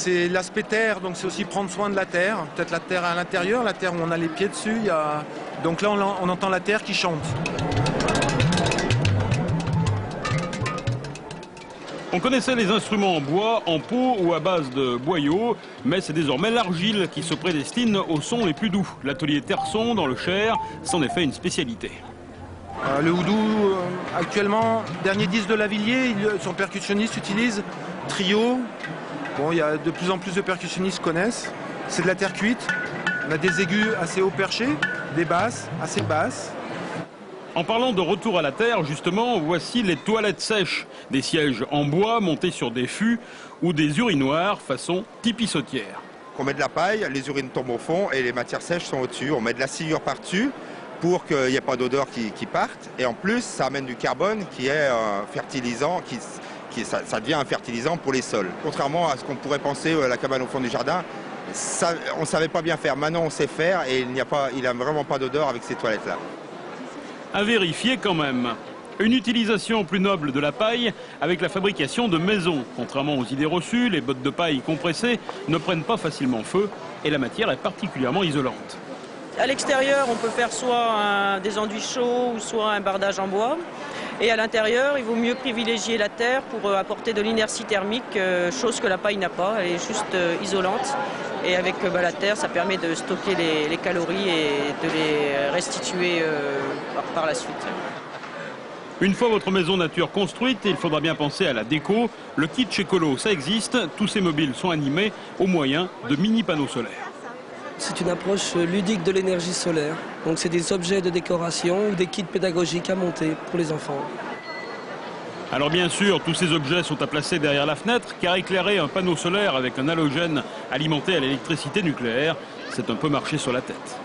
c'est l'aspect terre, donc c'est aussi prendre soin de la terre. Peut-être la terre à l'intérieur, la terre où on a les pieds dessus. Donc là, on entend la terre qui chante. On connaissait les instruments en bois, en pot ou à base de boyaux, mais c'est désormais l'argile qui se prédestine aux sons les plus doux. L'atelier Terson, dans le Cher, c'en est fait une spécialité. Le oudou, actuellement, dernier disque de Lavilliers, son percussionniste utilise trio. Bon, il y a de plus en plus de percussionnistes qui connaissent. C'est de la terre cuite. On a des aigus assez haut perchés, des basses assez basses. En parlant de retour à la terre, justement, voici les toilettes sèches. Des sièges en bois montés sur des fûts ou des urinoirs façon tipi sautière. On met de la paille, les urines tombent au fond et les matières sèches sont au-dessus. On met de la sciure par-dessus pour qu'il n'y ait pas d'odeur qui parte. Et en plus, ça amène du carbone qui est fertilisant, ça devient un fertilisant pour les sols. Contrairement à ce qu'on pourrait penser, la cabane au fond du jardin, on ne savait pas bien faire. Maintenant, on sait faire et il n'a vraiment pas d'odeur avec ces toilettes-là. À vérifier quand même. Une utilisation plus noble de la paille avec la fabrication de maisons. Contrairement aux idées reçues, les bottes de paille compressées ne prennent pas facilement feu et la matière est particulièrement isolante. À l'extérieur, on peut faire soit des enduits chauds ou soit un bardage en bois. Et à l'intérieur, il vaut mieux privilégier la terre pour apporter de l'inertie thermique, chose que la paille n'a pas. Elle est juste isolante. Et avec la terre, ça permet de stocker les calories et de les restituer par la suite. Une fois votre maison nature construite, il faudra bien penser à la déco. Le kitsch écolo, ça existe. Tous ces mobiles sont animés au moyen de mini panneaux solaires. C'est une approche ludique de l'énergie solaire. Donc c'est des objets de décoration ou des kits pédagogiques à monter pour les enfants. Alors bien sûr, tous ces objets sont à placer derrière la fenêtre, car éclairer un panneau solaire avec un halogène alimenté à l'électricité nucléaire, c'est un peu marcher sur la tête.